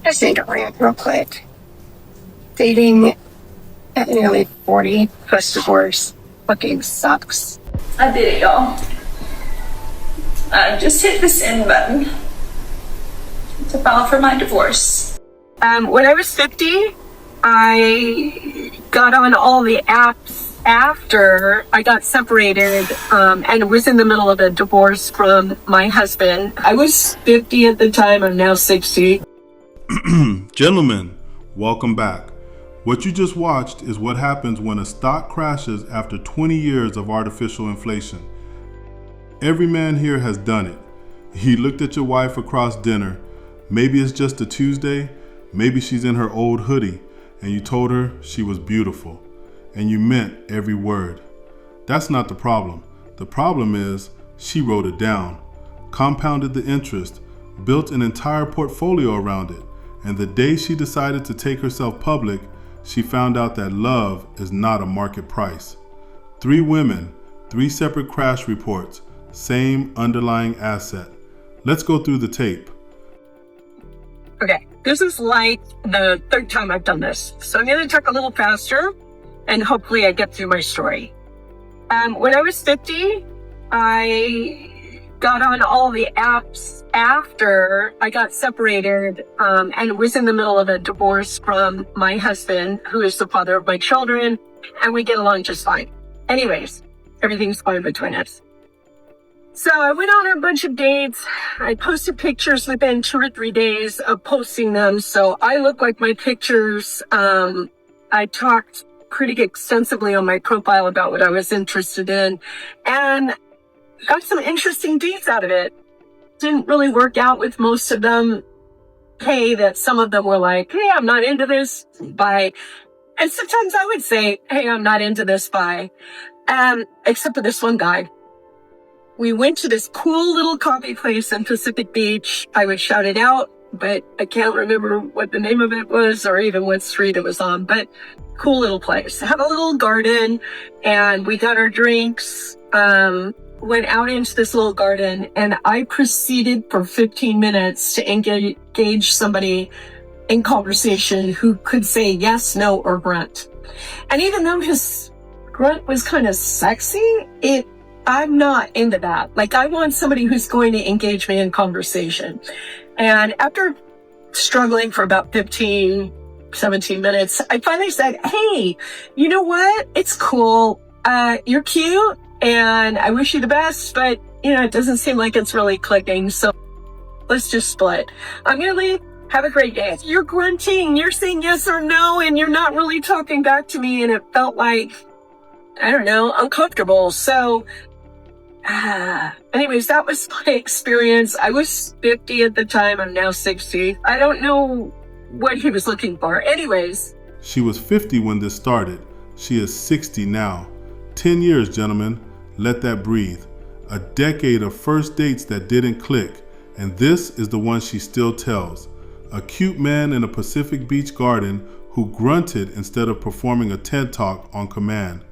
Just need to rant real quick. Dating at nearly 40 post divorce fucking sucks. I did it, y'all. I just hit the send button to file for my divorce. When I was 50, I got on all the apps after I got separated and was in the middle of a divorce from my husband. I was 50 at the time. I'm now 60. Gentlemen, welcome back. What you just watched is what happens when a stock crashes after 20 years of artificial inflation. Every man here has done it. He looked at your wife across dinner. Maybe it's just a Tuesday. Maybe she's in her old hoodie and you told her she was beautiful and you meant every word. That's not the problem. The problem is she wrote it down, compounded the interest, built an entire portfolio around it. And the day she decided to take herself public, she found out that love is not a market price. 3 women, 3 separate crash reports, same underlying asset. Let's go through the tape. Okay, this is like the 3rd time I've done this. So I'm going to talk a little faster and hopefully I get through my story. When I was 50, I got on all the apps after I got separated and was in the middle of a divorce from my husband, who is the father of my children, and we get along just fine. Anyways, everything's fine between us. So I went on a bunch of dates. I posted pictures within 2 or 3 days of posting them, so I look like my pictures. I talked pretty extensively on my profile about what I was interested in and got some interesting dates out of it. Didn't really work out with most of them. That some of them were like, hey, I'm not into this, bye. And sometimes I would say, hey, I'm not into this, bye. Except for this one guy. We went to this cool little coffee place in Pacific Beach. I would shout it out, but I can't remember what the name of it was or even what street it was on, but cool little place. Had a little garden and we got our drinks, went out into this little garden and I proceeded for 15 minutes to engage somebody in conversation who could say yes, no, or grunt. And even though his grunt was kind of sexy, I'm not into that. Like, I want somebody who's going to engage me in conversation. And after struggling for about 15, 17 minutes, I finally said, hey, you know what? It's cool. You're cute and I wish you the best, but it doesn't seem like it's really clicking. So let's just split. I'm going to leave. Have a great day. You're grunting. You're saying yes or no, and you're not really talking back to me. And it felt like, I don't know, uncomfortable. So, anyways, that was my experience. I was 50 at the time. I'm now 60. I don't know what he was looking for. Anyways. She was 50 when this started. She is 60 now. 10 years, gentlemen. Let that breathe. A decade of first dates that didn't click. And this is the one she still tells. A cute man in a Pacific Beach garden who grunted instead of performing a TED Talk on command.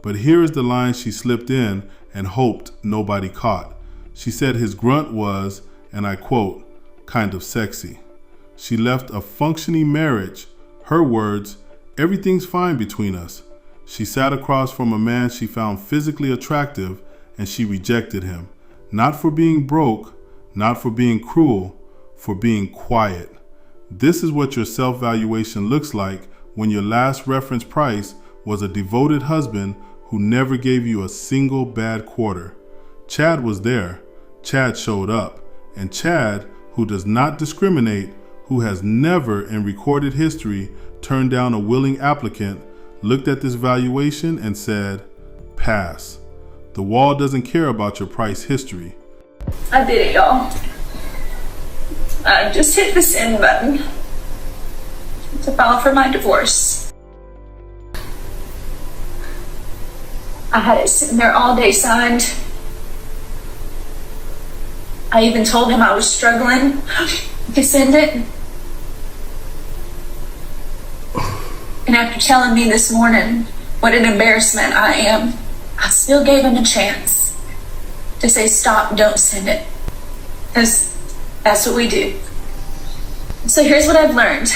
But here is the line she slipped in and hoped nobody caught. She said his grunt was, and I quote, kind of sexy. She left a functioning marriage. Her words, everything's fine between us. She sat across from a man she found physically attractive and she rejected him. Not for being broke, not for being cruel, for being quiet. This is what your self-valuation looks like when your last reference price was a devoted husband who never gave you a single bad quarter. Chad was there. Chad showed up. And Chad, who does not discriminate, who has never in recorded history turned down a willing applicant, looked at this valuation and said, pass. The wall doesn't care about your price history. I did it, y'all. I just hit the send button to file for my divorce. I had it sitting there all day signed. I even told him I was struggling to send it. And after telling me this morning what an embarrassment I am, I still gave him a chance to say, stop, don't send it. Because that's what we do. So here's what I've learned.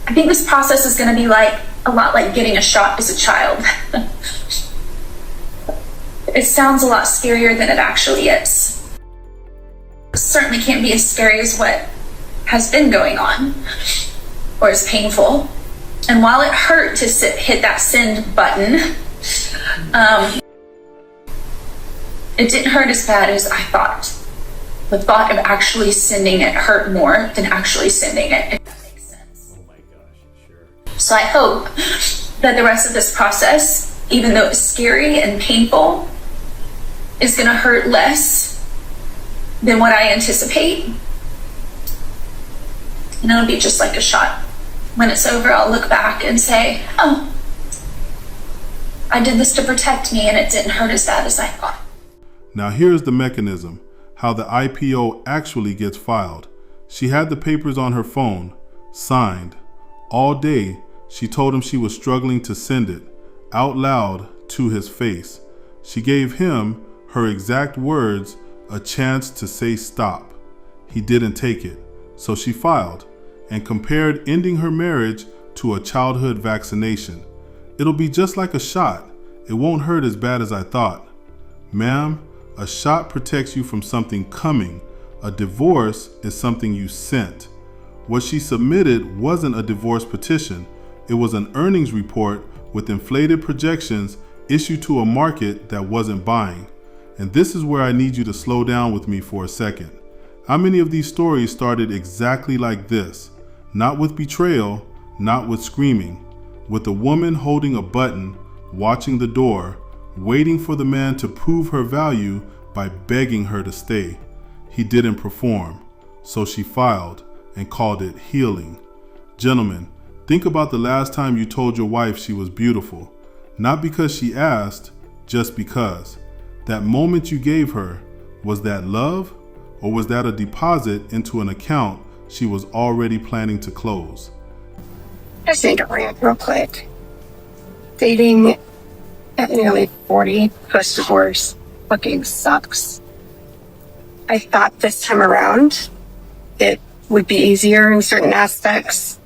I think this process is going to be a lot like getting a shot as a child. It sounds a lot scarier than it actually is. It certainly can't be as scary as what has been going on, or as painful. And while it hurt to hit that send button, it didn't hurt as bad as I thought. The thought of actually sending it hurt more than actually sending it, if that makes sense. Oh my gosh, sure. So I hope that the rest of this process, even though it's scary and painful, is going to hurt less than what I anticipate. And it'll be just like a shot. When it's over, I'll look back and say, oh, I did this to protect me and it didn't hurt as bad as I thought. Now here's the mechanism, how the IPO actually gets filed. She had the papers on her phone, signed. All day, she told him she was struggling to send it, out loud to his face. She gave him, her exact words, a chance to say stop. He didn't take it, so she filed and compared ending her marriage to a childhood vaccination. It'll be just like a shot. It won't hurt as bad as I thought. Ma'am, a shot protects you from something coming. A divorce is something you sent. What she submitted wasn't a divorce petition. It was an earnings report with inflated projections issued to a market that wasn't buying. And this is where I need you to slow down with me for a second. How many of these stories started exactly like this? Not with betrayal, not with screaming, with a woman holding a button, watching the door, waiting for the man to prove her value by begging her to stay. He didn't perform, so she filed and called it healing. Gentlemen, think about the last time you told your wife she was beautiful, not because she asked, just because. That moment you gave her, was that love, or was that a deposit into an account she was already planning to close? I just need to rant real quick. Dating at nearly 40 post-divorce fucking sucks. I thought this time around it would be easier in certain aspects.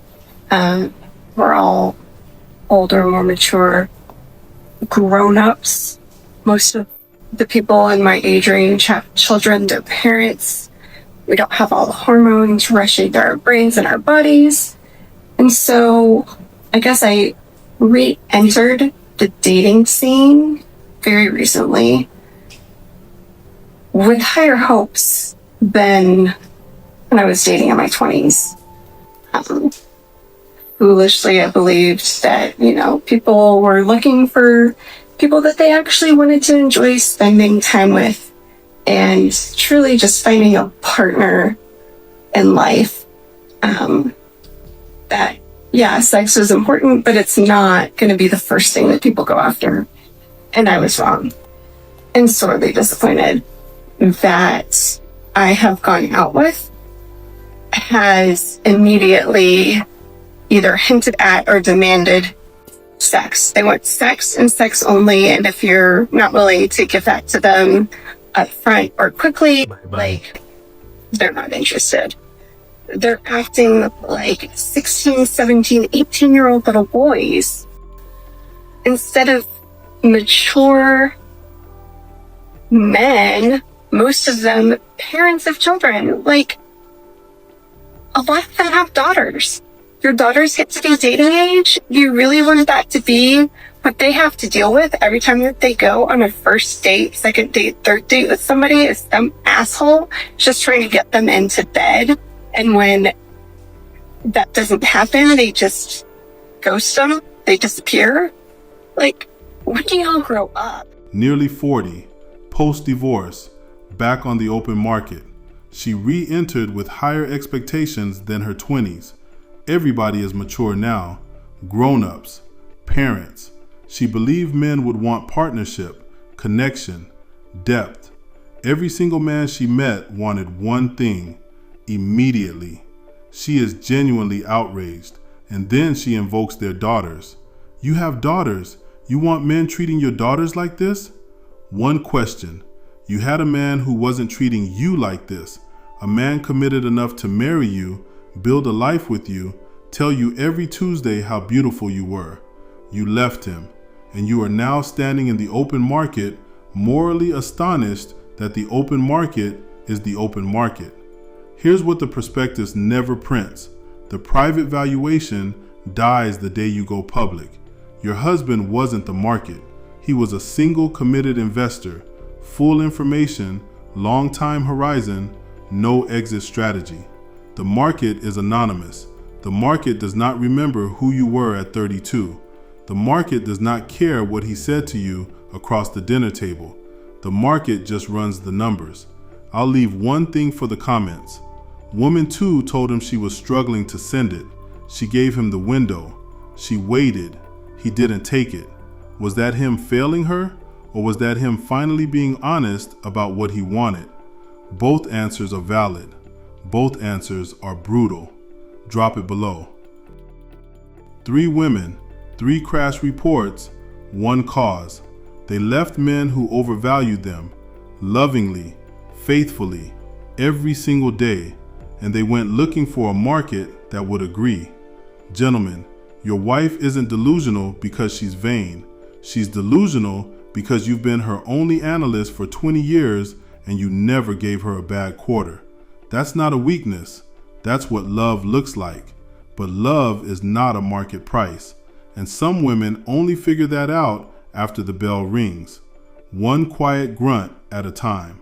We're all older, more mature grown-ups. Most of the people in my age range have children, their parents. We don't have all the hormones rushing through our brains and our bodies. And so I guess I re-entered the dating scene very recently with higher hopes than when I was dating in my 20s. Foolishly, I believed that, people were looking for people that they actually wanted to enjoy spending time with and truly just finding a partner in life. That, sex is important, but it's not going to be the first thing that people go after. And I was wrong and sorely disappointed that I have gone out with has immediately either hinted at or demanded sex. They want sex and sex only, and if you're not willing to give that to them up front or quickly, they're not interested. They're acting like 16, 17, 18-year-old little boys instead of mature men, most of them parents of children. Like, a lot of them have daughters. Your daughters get to be dating age. Do you really want that to be what they have to deal with every time that they go on a first date, second date, third date with somebody? Is some asshole just trying to get them into bed? And when that doesn't happen, they just ghost them. They disappear. Like, when do y'all grow up? Nearly 40, post-divorce, back on the open market. She re-entered with higher expectations than her 20s. Everybody is mature now, grown-ups, parents. She believed men would want partnership, connection, depth. Every single man she met wanted one thing, immediately. She is genuinely outraged, and then she invokes their daughters. You have daughters. You want men treating your daughters like this? One question. You had a man who wasn't treating you like this. A man committed enough to marry you, build a life with you, tell you every Tuesday how beautiful you were. You left him, and you are now standing in the open market, morally astonished that the open market is the open market. Here's what the prospectus never prints. The private valuation dies the day you go public. Your husband wasn't the market. He was a single committed investor, full information, long time horizon, no exit strategy. The market is anonymous. The market does not remember who you were at 32. The market does not care what he said to you across the dinner table. The market just runs the numbers. I'll leave one thing for the comments. Woman 2 told him she was struggling to send it. She gave him the window. She waited. He didn't take it. Was that him failing her, or was that him finally being honest about what he wanted? Both answers are valid. Both answers are brutal. Drop it below. 3 women, 3 crash reports, 1 cause. They left men who overvalued them, lovingly, faithfully, every single day, and they went looking for a market that would agree. Gentlemen, your wife isn't delusional because she's vain. She's delusional because you've been her only analyst for 20 years and you never gave her a bad quarter. That's not a weakness. That's what love looks like. But love is not a market price. And some women only figure that out after the bell rings. One quiet grunt at a time.